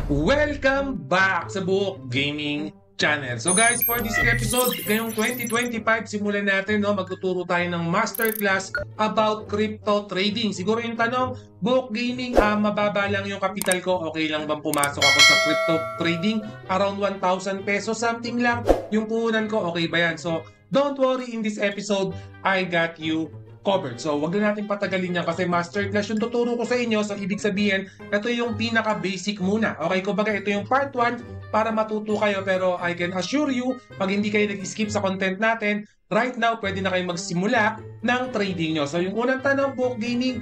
Welcome back sa Buhok Gaming Channel. So guys, for this episode, ngayong 2025, simulan natin, no? Magtuturo tayo ng masterclass about crypto trading. Siguro yung tanong, Buhok Gaming, mababa lang yung kapital ko, okay lang bang pumasok ako sa crypto trading? Around 1,000 pesos, something lang. Yung puhunan ko, okay ba yan? So, don't worry, in this episode, I got you covered. So, wag na natin patagalin yan kasi masterclass yung tuturo ko sa inyo. So, ibig sabihin, ito yung pinaka-basic muna. Okay, kumbaga ito yung part 1 para matuto kayo. Pero I can assure you, pag hindi kayo nag-skip sa content natin, right now, pwede na kayo magsimula ng trading nyo. So, yung unang tanong, Buhok Gaming,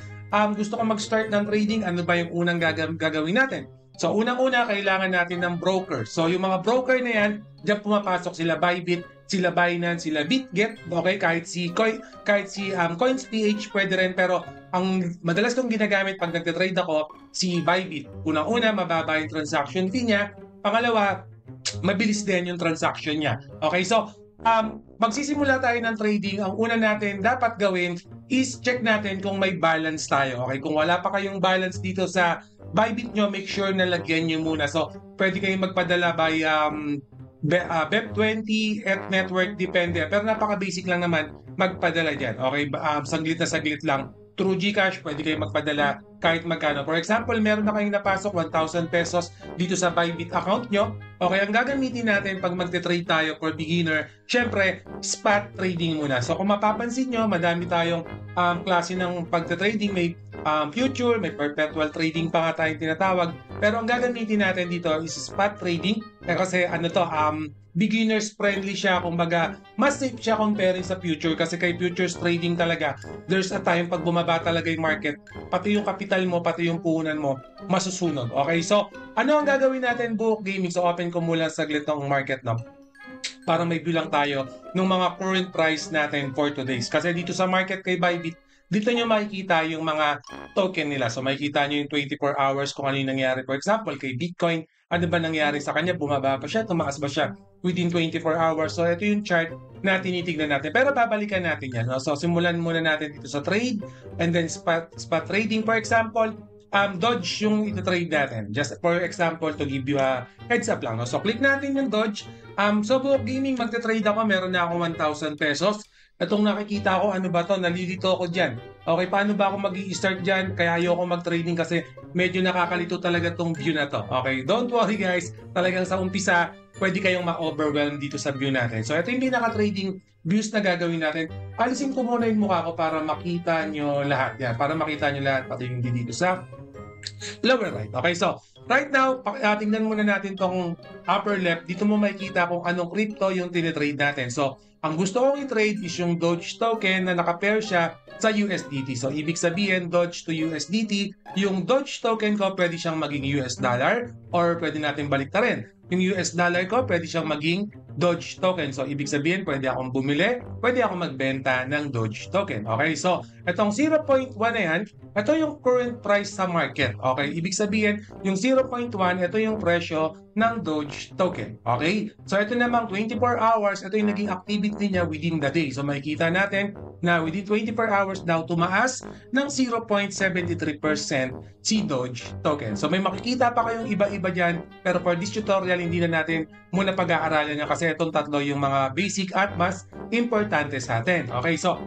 gusto ko mag-start ng trading. Ano ba yung unang gagawin natin? So, unang-una, kailangan natin ng broker. So, yung mga broker na yan, diyan pumapasok sila Bybit, sila Binance, sila BitGet, okay, kahit si CoinsPH pwede rin, pero ang madalas kong ginagamit pag nagte-trade ako, si Bybit. Unang-una, mababa yung transaction fee niya. Pangalawa, mabilis din yung transaction niya. Okay, so magsisimula tayo ng trading. Ang una natin dapat gawin is check natin kung may balance tayo. Okay, kung wala pa kayong balance dito sa Bybit nyo, make sure na lagyan nyo muna. So, pwede kayong magpadala by BEP20, network, depende. Pero napaka-basic lang naman magpadala dyan. Okay, saglit na saglit lang. Through GCash, pwede kayong magpadala kahit magkano. For example, meron na kayong napasok 1,000 pesos dito sa Bybit account nyo. Okay, ang gagamitin natin pag magte-trade tayo for beginner, syempre, spot trading muna. So, kung mapapansin nyo, madami tayong klase ng pagte-trading. May future, may perpetual trading pa nga tayong tinatawag. Pero ang gagamitin natin dito is spot trading. Kasi beginners friendly siya, kumbaga mas safe siya comparing sa future kasi kay futures trading talaga there's a time pag bumaba talaga yung market, pati yung capital mo, pati yung puhunan mo masusunog. Okay, so ano ang gagawin natin, Buhok Gaming? So open ko mula saglit ng market, no? Para may bilang tayo ng mga current price natin for today's. Kasi dito sa market kay Bybit, dito nyo makikita yung mga token nila. So makikita nyo yung 24 hours kung ano yung nangyari. For example, kay Bitcoin, ano ba nangyari sa kanya? Bumaba ba siya? Tumaas ba siya within 24 hours? So ito yung chart na tinitignan natin. Pero babalikan natin yan. No? So simulan muna natin dito sa trade and then spot trading. For example, Dodge yung ito-trade natin. Just for example, to give you a heads up lang. No? So click natin yung Dodge. So Buhok Gaming, magte-trade ako. Meron na ako 1,000 pesos. Itong nakikita ko, ano ba to? Nalilito ako dyan. Okay, paano ba ako mag-i-start dyan? Kaya ayoko mag-trading kasi medyo nakakalito talaga tong view na to. Okay, don't worry guys. Talagang sa umpisa, pwede kayong ma-overwhelm dito sa view natin. So ito yung pinaka-trading views na gagawin natin. Alisin ko muna yung mukha ko para makita nyo lahat. Yan, para makita nyo lahat, pati yung dito sa lower right. Okay, so right now, tingnan muna natin tong upper left. Dito mo makikita kung anong crypto yung tinitrade natin. So, ang gusto kong i-trade is yung Doge token na naka-pair siya sa USDT. So, ibig sabihin, Doge to USDT, yung Doge token ko pwede siyang maging US dollar or pwede natin baliktarin. Yung US dollar ko pwede siyang maging Doge token. So, ibig sabihin, pwede akong bumili, pwede akong magbenta ng Doge token. Okay, so, itong 0.1 na yan, ito yung current price sa market. Okay, ibig sabihin, yung 0.1, ito yung presyo ng Doge token. Okay, so ito namang 24 hours, ito yung naging activity niya within the day. So, makikita natin na within 24 hours daw tumaas ng 0.73% si Doge token. So, may makikita pa kayong iba-iba dyan, pero for this tutorial, hindi na natin muna pag-aaralan niya kasi itong tatlo yung mga basic at mas importante sa atin. Okay, so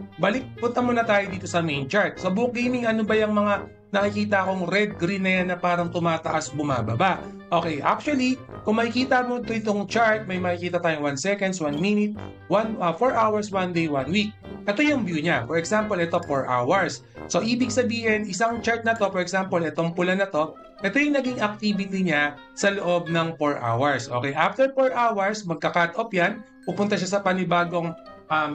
punta muna tayo dito sa main chart. So Buhok Gaming, ano ba yung mga nakikita kong red-green na yan na parang tumataas, bumababa? Okay, actually, kung makikita mo itong chart, may makikita tayong 1 seconds, 1 minute, 4 hours, 1 day, 1 week. Ito yung view niya. For example, ito 4 hours. So, ibig sabihin, isang chart na to, for example, itong pula na to, ito yung naging activity niya sa loob ng 4 hours. Okay, after 4 hours, magka-cut off yan, pupunta siya sa panibagong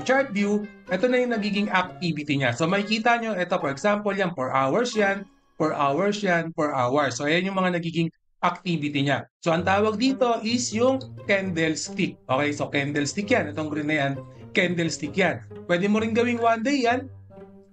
chart view, ito na yung nagiging activity niya. So, makikita nyo, ito for example, yan, 4 hours yan, 4 hours yan, 4 hours. So, ayan yung mga nagiging activity niya. So, ang tawag dito is yung candlestick. Okay, so candlestick yan. Itong green na yan, candlestick yan. Pwede mo rin gawing 1 day yan.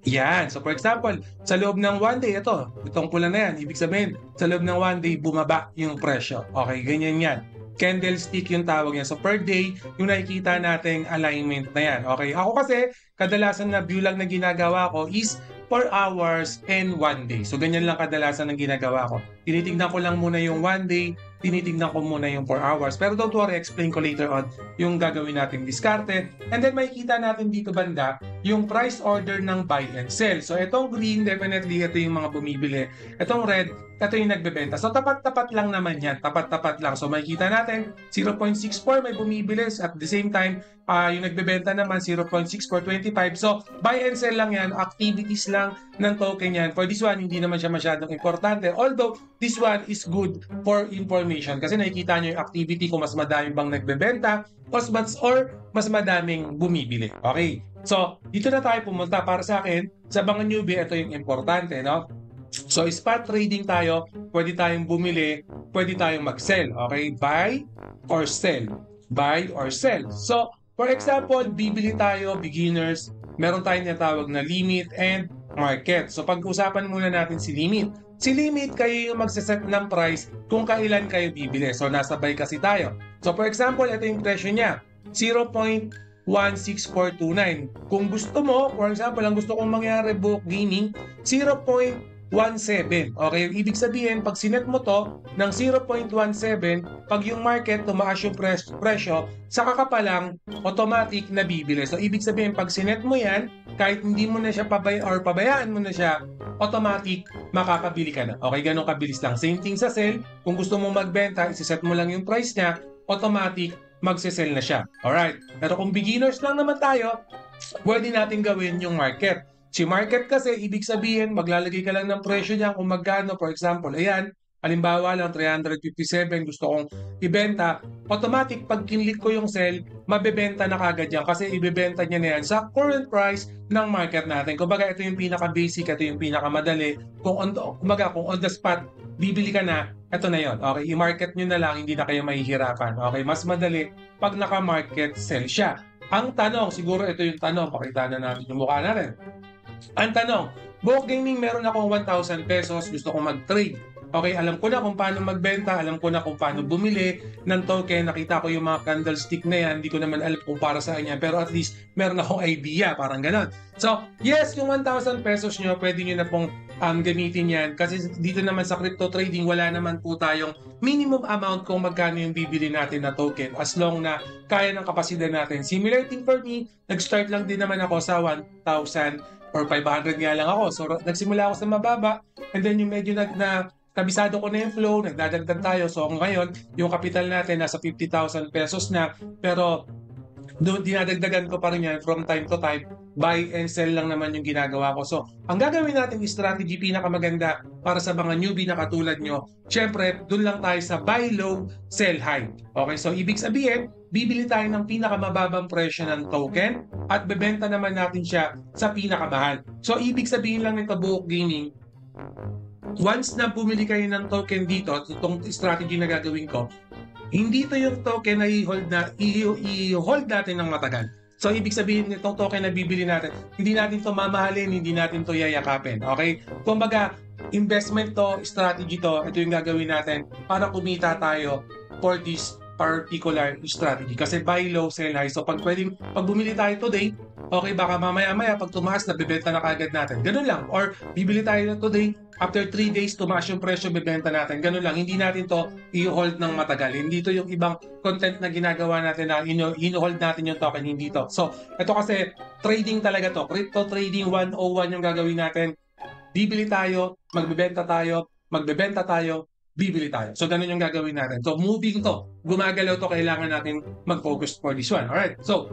Yan. So, for example, sa loob ng 1 day, itong pula na yan. Ibig sabihin, sa loob ng 1 day, bumaba yung presyo. Okay, ganyan yan. Candlestick yung tawag niya. So, per day, yung nakikita nating alignment na yan. Okay, ako kasi, kadalasan na view lang na ginagawa ko is 4 hours and 1 day. So, ganyan lang kadalasan ang ginagawa ko. Tinitignan ko lang muna yung 1 day tinitignan ko muna yung 4 hours. Pero don't worry, explain ko later on yung gagawin nating diskarte. And then makikita natin dito banda yung price order ng buy and sell. So itong green, definitely ito yung mga bumibili. Itong red, ito yung nagbebenta. So tapat-tapat lang naman yan. Tapat-tapat lang. So makikita natin 0.64 may bumibili. At the same time, yung nagbebenta naman 0.6425. So buy and sell lang yan. Activities lang ng token yan. For this one, hindi naman siya masyadong importante. Although this one is good for information. Kasi nakikita nyo yung activity kung mas madaming bang nagbebenta or mas madaming bumibili. Okay. So dito na tayo pumunta. Para sa akin, sa mga newbie, ito yung importante. No? So, spot trading tayo, pwede tayong bumili, pwede tayong mag-sell. Okay? Buy or sell. Buy or sell. So, for example, bibili tayo, beginners, meron tayong natawag na limit and market. So, pag-usapan muna natin si limit. Si limit, kayo yung magsaset ng price kung kailan kayo bibili. So, nasabay kasi tayo. So, for example, ito yung presyo niya. 0.16429. Kung gusto mo, for example, ang gusto kong mangyari book gaming, 0.17. Okay, ibig sabihin, pag sinet mo to ng 0.17, pag yung market tumaas yung presyo, saka ka pa lang automatic na bibili. So, ibig sabihin, pag sinet mo yan, kahit hindi mo na siya pabayaan mo na siya, automatic makakabili ka na. Okay, ganun kabilis lang. Same thing sa sell. Kung gusto mo magbenta, isiset mo lang yung price niya, automatic magsisell na siya. Alright, pero kung beginners lang naman tayo, pwede natin gawin yung market. Si market kasi, ibig sabihin, maglalagay ka lang ng presyo niya kung magkano. For example, ayan, halimbawa lang, 357, gusto kong ibenta. Automatic, pag kinlik ko yung sell, mabebenta na kagad yan kasi ibebenta niya na yan sa current price ng market natin. Kumbaga, ito yung pinaka-basic, ito yung pinaka-madali. Kung on the spot, bibili ka na, ito na yon. Okay, i-market nyo na lang, hindi na kayo mahihirapan. Okay, mas madali pag naka-market sell siya. Ang tanong, siguro ito yung tanong, pakita na natin yung mukha natin. Ang tanong, Book Gaming, meron akong 1,000 pesos, gusto kong mag-trade. Okay, alam ko na kung paano magbenta, alam ko na kung paano bumili ng token, nakita ko yung mga candlestick na yan, hindi ko naman alam kung para saan yan, pero at least meron akong idea, parang ganon. So, yes, yung 1,000 pesos nyo, pwede nyo na pong gamitin yan, kasi dito naman sa crypto trading, wala naman po tayong minimum amount kung magkano yung bibili natin na token, as long na kaya ng kapasidad natin. Simulating for me, nag-start lang din naman ako sa 1,000 or 500 nga lang ako. So, nagsimula ako sa mababa, and then yung medyo kabisado ko na yung flow, nagdadagdag tayo. So, ngayon, yung capital natin nasa 50,000 pesos na, pero dinadagdagan ko pa rin yan from time to time. Buy and sell lang naman yung ginagawa ko. So, ang gagawin natin strategy, pinakamaganda para sa mga newbie na katulad nyo, syempre, dun lang tayo sa buy low, sell high. Okay, so ibig sabihin, bibili tayo ng pinakamababang presyo ng token at bebenta naman natin siya sa pinakamahal. So, ibig sabihin lang nito, Book Gaming, once na bumili kayo ng token dito, itong strategy na gagawin ko, hindi to yung token na i-hold natin ng matagal. So, ibig sabihin itong token na bibili natin, hindi natin to mamahalin, hindi natin to yayakapin. Okay? Kumbaga, investment to, strategy to, ito yung gagawin natin para kumita tayo for this particular strategy. Kasi buy low, sell high. So, pag bumili tayo today, okay, baka mamaya-maya, pag tumaas, nabibenta na kagad natin. Ganun lang. Or, bibili tayo na today, after 3 days, tumaas yung presyo, bibenta natin. Ganun lang. Hindi natin to i-hold ng matagal. Hindi to yung ibang content na ginagawa natin na in-hold natin yung token. Hindi to. So, ito kasi, trading talaga to. Crypto trading 101 yung gagawin natin. Bibili tayo, magbibenta tayo, bibili tayo. So, ganun yung gagawin natin. So, moving to. Gumagalaw to. Kailangan natin mag-focus for this one. Alright. So,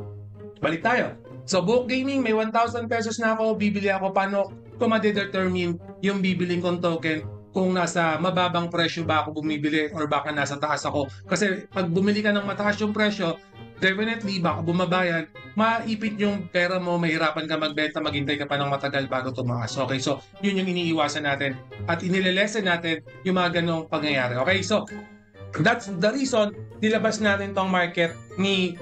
balik tayo. So, Book Gaming, may 1,000 pesos na ako. Bibili ako. Paano ko ma-determine yung bibiling kong token kung nasa mababang presyo ba ako bumibili or baka nasa taas ako? Kasi pag bumili ka ng mataas yung presyo, definitely baka bumabayan, maipit yung pera mo, mahirapan ka magbenta, maghintay ka pa ng matagal bago tumaas. Okay, so yun yung iniiwasan natin at inilelesen natin yung mga ganong pangyayari. Okay, so that's the reason nilabas natin tong market ni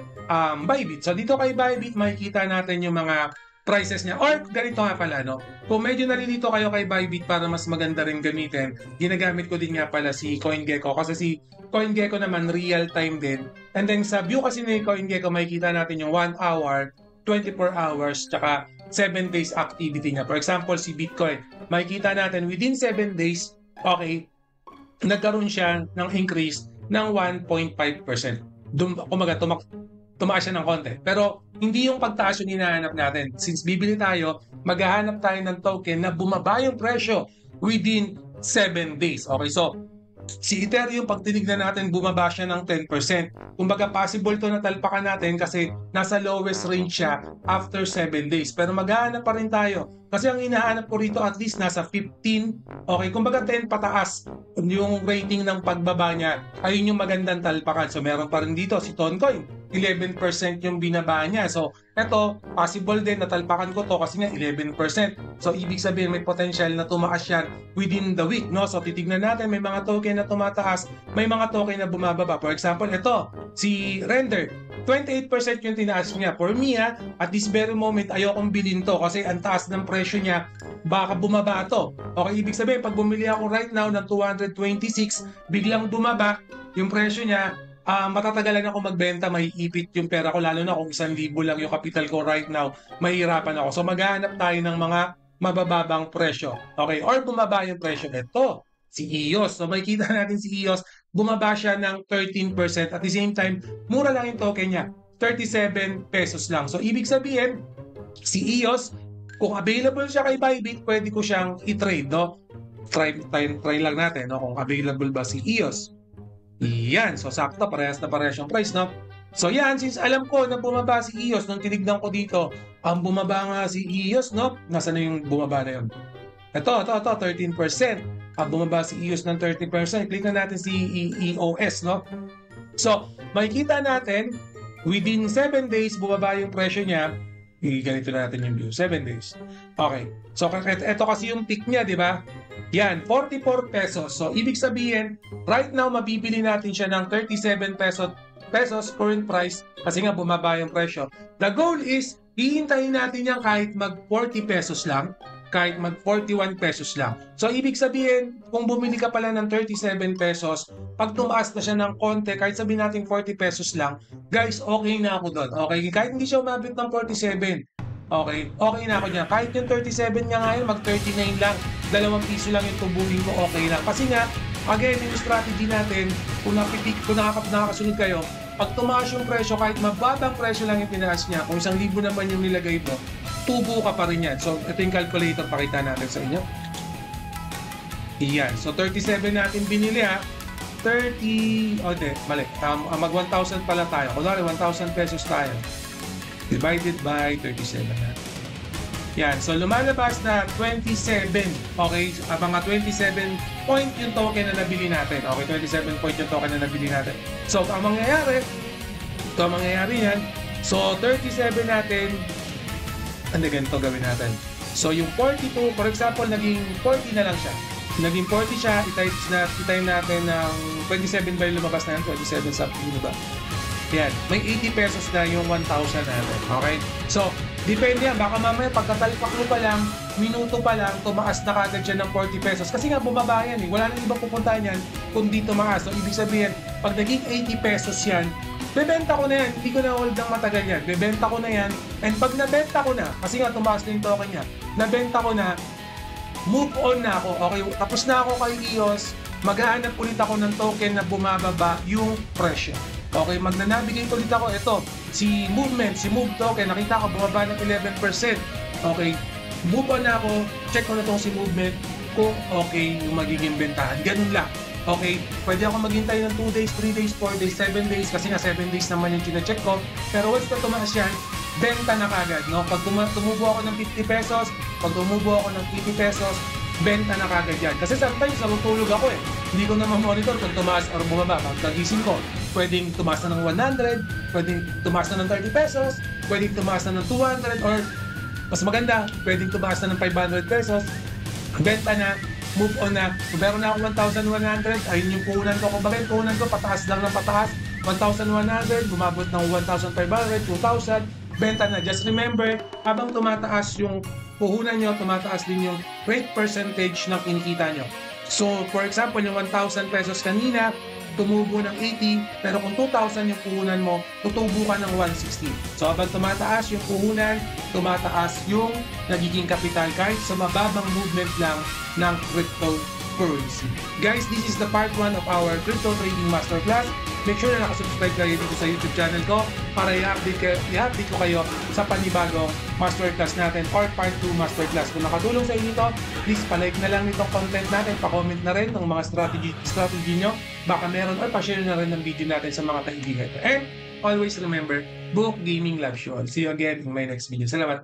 Bybit. So dito kay Bybit, makikita natin yung mga prices niya. Or ganito nga pala, no? Kung medyo nalilito kayo kay Bybit para mas maganda rin gamitin, ginagamit ko din nga pala si CoinGecko kasi si CoinGecko naman real time din. And then sa view kasi ni CoinGecko, makikita natin yung 1 hour, 24 hours, tsaka 7 days activity niya. For example, si Bitcoin, makikita natin within 7 days, okay, nagkaroon siya ng increase ng 1.5%. Kumaga, tumaas siya ng konti. Pero hindi yung pagtaas yung hinahanap natin. Since bibili tayo, maghahanap tayo ng token na bumaba yung presyo within 7 days. Okay, so si Ethereum, pag tinignan natin, bumaba siya ng 10%. Kumbaga, possible to na talpakan natin kasi nasa lowest range siya after 7 days. Pero maghahanap pa rin tayo. Kasi ang hinahanap ko rito at least nasa 15. Okay, kumbaga 10 pataas yung rating ng pagbaba niya. Ayun yung magandang talpakan. So meron pa rin dito si Toncoin. 11% yung binaba niya. So, eto, possible din na talpakan ko to kasi nga 11%. So, ibig sabihin may potential na tumaas yan within the week, no? So, titignan natin, may mga token na tumataas, may mga token na bumababa. For example, ito, si Render, 28% yung tinaas niya. For me, at this very moment, ayokong bilhin to kasi ang taas ng presyo niya, baka bumaba to. Okay, ibig sabihin, pag bumili ako right now ng 226, biglang bumaba yung presyo niya, matatagalan ako magbenta, maiipit yung pera ko, lalo na kung 1,000 lang yung capital ko right now, mahihirapan ako. So maghahanap tayo ng mga mabababang presyo. Okay, or bumaba yung presyo. Ito, si EOS. So makikita natin si EOS, bumaba siya ng 13%. At the same time, mura lang yung token niya, 37 pesos lang. So ibig sabihin, si EOS, kung available siya kay Bybit, pwede ko siyang i-trade, no? Try lang natin, no? Kung available ba si EOS. Yan. So, sakto. Parehas na parehas yung price, no? So, yan. Since alam ko na bumaba si EOS, nung tinignan ko dito, ang bumaba nga si EOS, no? Nasaan na yung bumaba na yun? Ito, 13%. Ang bumaba si EOS ng 30%. Click na natin si EOS, no? So, makikita natin, within 7 days, bumaba yung presyo niya. Ganito na natin yung view. 7 days. Okay. So, ito kasi yung peak niya, di ba? Yan, 44 pesos. So, ibig sabihin, right now, mabibili natin siya ng 37 pesos current price kasi nga bumaba yung presyo. The goal is, hihintayin natin yan kahit mag 40 pesos lang, kahit mag 41 pesos lang. So, ibig sabihin, kung bumili ka pala ng 37 pesos, pag tumaas na siya ng konti, kahit sabihin natin 40 pesos lang, guys, okay na ako doon. Okay, kahit hindi siya umabot ng 47, okay na ako niya. Kahit yung 37 niya ngayon, mag 39 lang, 2 piso lang yung tubuhin ko, okay lang. Kasi nga, again, yung strategy natin, kung nakakasunod kayo, pag tumaas yung presyo, kahit mababang presyo lang yung tinaas niya, kung 1,000 naman yung nilagay mo, tubo ka pa rin yan. So, ito yung calculator, pakita natin sa inyo. Iyan. So, 37 natin binili, ha. 30, mali. Mag 1,000 pala tayo. Kunwari, 1,000 pesos tayo. Divided by 37 na. Yan. So, lumalabas na 27. Okay? Mga 27 point yung token na nabili natin. Okay? 27 point yung token na nabili natin. So, ang mangyayari yan. So, 37 natin, ganito gawin natin. So, yung 42, for example, naging 40 na lang siya. Naging 40 siya, i-time natin ng 27 ba yung lumabas na yan? 27 something, diba? Yan. May 80 pesos na yung 1,000 natin. Okay? So, depende yan. Baka mamaya pagkatalpak mo pa lang, minuto pa lang, tumaas na kagad siya ng 40 pesos. Kasi nga bumaba yan eh. Wala nang ibang pupuntahan yan kung di tumaas. So, ibig sabihin, pag naging 80 pesos yan, bebenta ko na yan. Hindi ko na hold ng matagal yan. Bebenta ko na yan. And pag nabenta ko na, kasi nga tumaas na yung token niya, nabenta ko na, move on na ako. Okay, tapos na ako kay EOS, maghahanap ulit ako ng token na bumababa yung presyo. Okay, magnanavigate ulit ako. Ito, si Move token, nakita ko bumaba ng 11%. Okay, move on na ako, check ko na itong si Movement kung okay yung magiging bentahan. Ganun lang. Okay, pwede ako maghintay ng 2 days, 3 days, 4 days, 7 days kasi nga 7 days naman yung chine-check ko. Pero once na tumaas yan, benta na kagad, no? Pag tumubo ako ng 50 pesos, pag tumubo ako ng 80 pesos, benta na kagad yan. Kasi sometimes natutulog ako eh. Hindi ko na ma-monitor kung tumaas or bumaba. Pag kagising ko, pwedeng tumaas na ng 100, pwedeng tumaas na ng 30 pesos, pwedeng tumaas na ng 200, or mas maganda, pwedeng tumaas na ng 500 pesos, benta na, move on na. Kung meron na akong 1,100, ayun yung puhunan ko. Kung bakit puhunan ko, pataas lang ng pataas, 1,100, bumabot ng 1,500, 2,000, benta na. Just remember, habang tumataas yung puhunan nyo, tumataas din yung rate percentage ng kinikita nyo. So, for example, yung 1,000 pesos kanina, tumubo ng 80, pero kung 2,000 yung puhunan mo, tutubo ka ng 160. So, habang tumataas yung puhunan, tumataas yung nagiging kapital kahit sa mababang movement lang ng currency. Guys, this is the part 1 of our crypto trading masterclass. Make sure na nakasubscribe kayo dito sa YouTube channel ko para i-update ko kayo sa panibagong masterclass natin or part 2 masterclass. Kung nakatulong sa inyo ito, please palike na lang nitong content natin, pa-comment na rin ng mga strategy nyo. Baka meron or pa-share na rin ng video natin sa mga kaibigan. And always remember, Book Gaming loves you all. See you again in my next video. Salamat.